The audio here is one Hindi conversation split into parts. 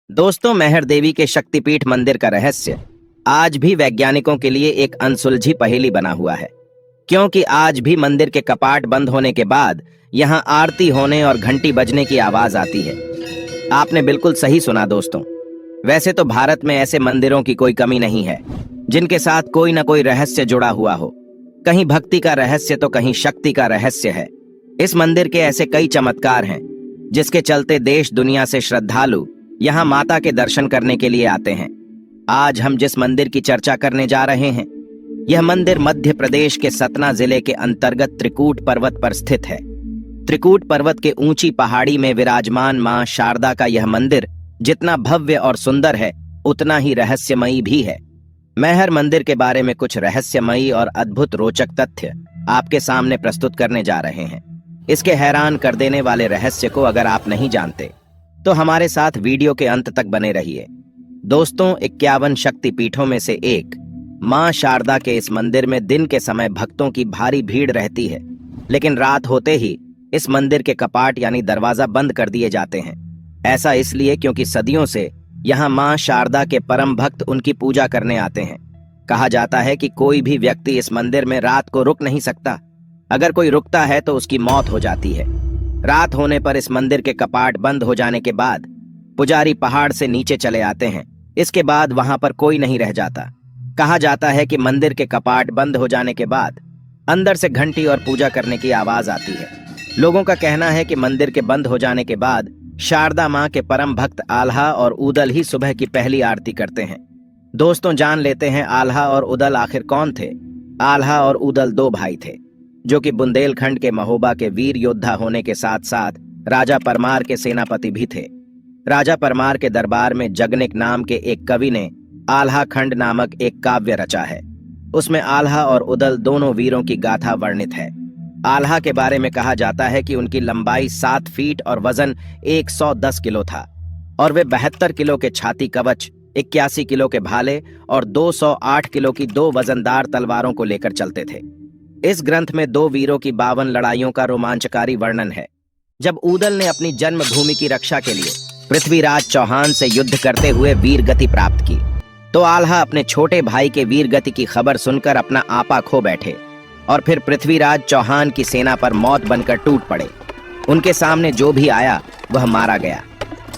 दोस्तों, मेहर देवी के शक्तिपीठ मंदिर का रहस्य आज भी वैज्ञानिकों के लिए एक अनसुलझी पहेली बना हुआ है, क्योंकि आज भी मंदिर के कपाट बंद होने के बाद यहाँ आरती होने और घंटी बजने की आवाज आती है। आपने बिल्कुल सही सुना दोस्तों। वैसे तो भारत में ऐसे मंदिरों की कोई कमी नहीं है जिनके साथ कोई न कोई रहस्य जुड़ा हुआ हो। कहीं भक्ति का रहस्य तो कहीं शक्ति का रहस्य है। इस मंदिर के ऐसे कई चमत्कार हैं जिसके चलते देश दुनिया से श्रद्धालु यहाँ माता के दर्शन करने के लिए आते हैं। आज हम जिस मंदिर की चर्चा करने जा रहे हैं, यह मंदिर मध्य प्रदेश के सतना जिले के अंतर्गत त्रिकूट पर्वत पर स्थित है। त्रिकूट पर्वत के ऊंची पहाड़ी में विराजमान मां शारदा का यह मंदिर जितना भव्य और सुंदर है, उतना ही रहस्यमयी भी है। मेहर मंदिर के बारे में कुछ रहस्यमयी और अद्भुत रोचक तथ्य आपके सामने प्रस्तुत करने जा रहे हैं। इसके हैरान कर देने वाले रहस्य को अगर आप नहीं जानते तो हमारे साथ वीडियो के अंत तक बने रहिए। दोस्तों, 51 शक्ति पीठों में से एक मां शारदा के इस मंदिर में दिन के समय भक्तों की भारी भीड़ रहती है, लेकिन रात होते ही इस मंदिर के कपाट यानी दरवाजा बंद कर दिए जाते हैं। ऐसा इसलिए क्योंकि सदियों से यहाँ मां शारदा के परम भक्त उनकी पूजा करने आते हैं। कहा जाता है कि कोई भी व्यक्ति इस मंदिर में रात को रुक नहीं सकता। अगर कोई रुकता है तो उसकी मौत हो जाती है। रात होने पर इस मंदिर के कपाट बंद हो जाने के बाद पुजारी पहाड़ से नीचे चले आते हैं। इसके बाद वहां पर कोई नहीं रह जाता। कहा जाता है कि मंदिर के कपाट बंद हो जाने के बाद अंदर से घंटी और पूजा करने की आवाज आती है। लोगों का कहना है कि मंदिर के बंद हो जाने के बाद शारदा मां के परम भक्त आल्हा और उदल ही सुबह की पहली आरती करते हैं। दोस्तों, जान लेते हैं आल्हा और उदल आखिर कौन थे। आल्हा और उदल दो भाई थे जो कि बुंदेलखंड के महोबा के वीर योद्धा होने के साथ साथ राजा परमार के सेनापति भी थे। राजा परमार के दरबार में जगनिक नाम के एक कवि ने आल्हा खंड नामक एक काव्य रचा है। उसमें आल्हा और उदल दोनों वीरों की गाथा वर्णित है। आल्हा के बारे में कहा जाता है कि उनकी लंबाई 7 फीट और वजन 110 किलो था और वे 72 किलो के छाती कवच, 81 किलो के भाले और 208 किलो की 2 वजनदार तलवारों को लेकर चलते थे। इस ग्रंथ में 2 वीरों की 52 लड़ाइयों का रोमांचकारी वर्णन है। जब उदल ने अपनी जन्मभूमि की रक्षा के लिए पृथ्वीराज चौहान से युद्ध करते हुए वीर गति प्राप्त की, तो आल्हा अपने छोटे भाई के वीर गति की खबर सुनकर अपना आपा खो बैठे और फिर पृथ्वीराज चौहान की सेना पर मौत बनकर टूट पड़े। उनके सामने जो भी आया वह मारा गया।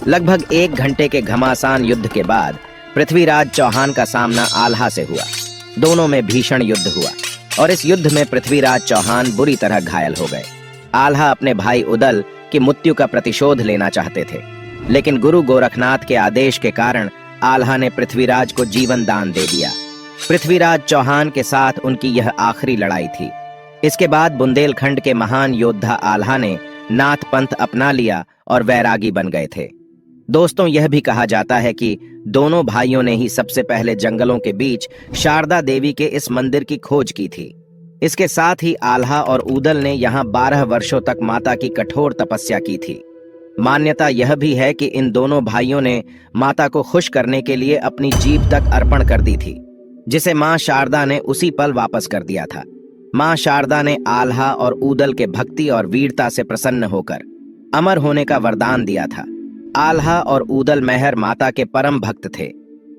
लगभग 1 घंटे के घमासान युद्ध के बाद पृथ्वीराज चौहान का सामना आल्हा से हुआ। दोनों में भीषण युद्ध हुआ और इस युद्ध में पृथ्वीराज चौहान बुरी तरह घायल हो गए। आल्हा अपने भाई उदल की मृत्यु का प्रतिशोध लेना चाहते थे, लेकिन गुरु गोरखनाथ के आदेश के कारण आल्हा ने पृथ्वीराज को जीवन दान दे दिया। पृथ्वीराज चौहान के साथ उनकी यह आखिरी लड़ाई थी। इसके बाद बुंदेलखंड के महान योद्धा आल्हा ने नाथ पंथ अपना लिया और वैरागी बन गए थे। दोस्तों, यह भी कहा जाता है कि दोनों भाइयों ने ही सबसे पहले जंगलों के बीच शारदा देवी के इस मंदिर की खोज की थी। इसके साथ ही आल्हा और उदल ने यहाँ 12 वर्षों तक माता की कठोर तपस्या की थी। मान्यता यह भी है कि इन दोनों भाइयों ने माता को खुश करने के लिए अपनी जीभ तक अर्पण कर दी थी, जिसे मां शारदा ने उसी पल वापस कर दिया था। मां शारदा ने आल्हा और उदल के भक्ति और वीरता से प्रसन्न होकर अमर होने का वरदान दिया था। आल्हा और उदल मेहर माता के परम भक्त थे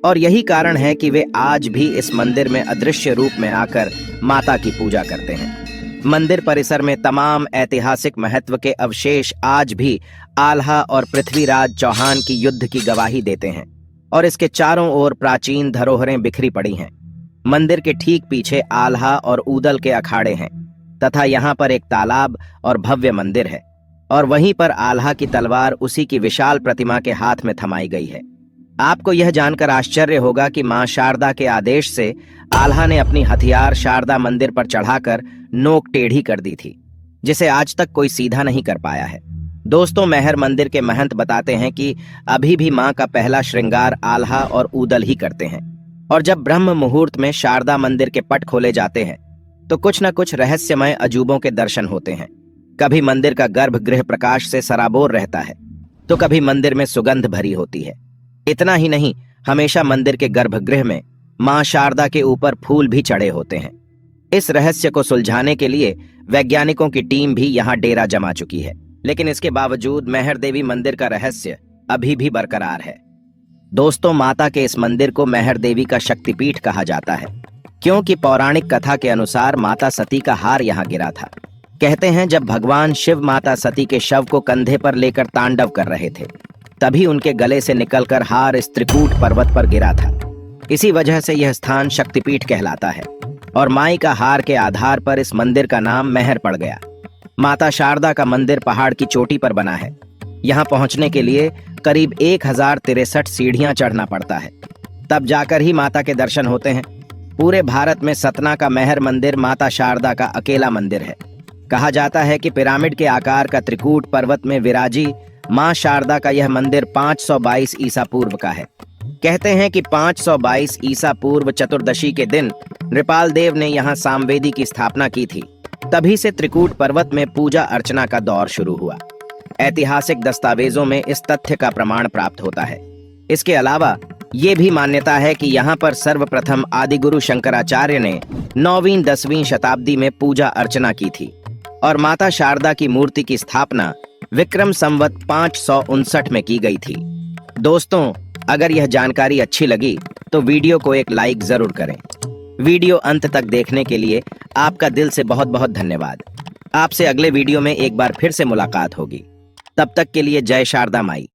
और यही कारण है कि वे आज भी इस मंदिर में अदृश्य रूप में आकर माता की पूजा करते हैं। मंदिर परिसर में तमाम ऐतिहासिक महत्व के अवशेष आज भी आल्हा और पृथ्वीराज चौहान की युद्ध की गवाही देते हैं और इसके चारों ओर प्राचीन धरोहरें बिखरी पड़ी हैं। मंदिर के ठीक पीछे आल्हा और उदल के अखाड़े हैं तथा यहाँ पर एक तालाब और भव्य मंदिर है और वहीं पर आल्हा की तलवार उसी की विशाल प्रतिमा के हाथ में थमाई गई है। आपको यह जानकर आश्चर्य होगा कि मां शारदा के आदेश से आल्हा ने अपनी हथियार शारदा मंदिर पर चढ़ाकर नोक टेढ़ी कर दी थी, जिसे आज तक कोई सीधा नहीं कर पाया है। दोस्तों, मेहर मंदिर के महंत बताते हैं कि अभी भी मां का पहला श्रृंगार आल्हा और उदल ही करते हैं और जब ब्रह्म मुहूर्त में शारदा मंदिर के पट खोले जाते हैं तो कुछ न कुछ रहस्यमय अजूबों के दर्शन होते हैं। कभी मंदिर का गर्भगृह प्रकाश से सराबोर रहता है तो कभी मंदिर में सुगंध भरी होती है। इतना ही नहीं, हमेशा मंदिर के गर्भगृह में मां शारदा के ऊपर फूल भी चढ़े होते हैं। इस रहस्य को सुलझाने के लिए वैज्ञानिकों की टीम भी यहाँ डेरा जमा चुकी है, लेकिन इसके बावजूद मेहर देवी मंदिर का रहस्य अभी भी बरकरार है। दोस्तों, माता के इस मंदिर को मैहर देवी का शक्तिपीठ कहा जाता है, क्योंकि पौराणिक कथा के अनुसार माता सती का हार यहाँ गिरा था। कहते हैं जब भगवान शिव माता सती के शव को कंधे पर लेकर तांडव कर रहे थे, तभी उनके गले से निकलकर हार इस त्रिकूट पर्वत पर गिरा था। इसी वजह से यह स्थान शक्तिपीठ कहलाता है और माई का हार के आधार पर इस मंदिर का नाम मैहर पड़ गया। माता शारदा का मंदिर पहाड़ की चोटी पर बना है। यहाँ पहुंचने के लिए करीब 1063 सीढ़ियां चढ़ना पड़ता है, तब जाकर ही माता के दर्शन होते हैं। पूरे भारत में सतना का मैहर मंदिर माता शारदा का अकेला मंदिर है। कहा जाता है कि पिरामिड के आकार का त्रिकूट पर्वत में विराजी मां शारदा का यह मंदिर 522 ईसा पूर्व का है। कहते हैं कि 522 ईसा पूर्व चतुर्दशी के दिन नृपाल देव ने यहाँ सामवेदी की स्थापना की थी। तभी से त्रिकूट पर्वत में पूजा अर्चना का दौर शुरू हुआ। ऐतिहासिक दस्तावेजों में इस तथ्य का प्रमाण प्राप्त होता है। इसके अलावा ये भी मान्यता है कि यहाँ पर सर्वप्रथम आदिगुरु शंकराचार्य ने 9वीं-10वीं शताब्दी में पूजा अर्चना की थी और माता शारदा की मूर्ति की स्थापना विक्रम संवत 559 में की गई थी। दोस्तों, अगर यह जानकारी अच्छी लगी तो वीडियो को एक लाइक जरूर करें। वीडियो अंत तक देखने के लिए आपका दिल से बहुत बहुत धन्यवाद। आपसे अगले वीडियो में एक बार फिर से मुलाकात होगी। तब तक के लिए जय शारदा माई।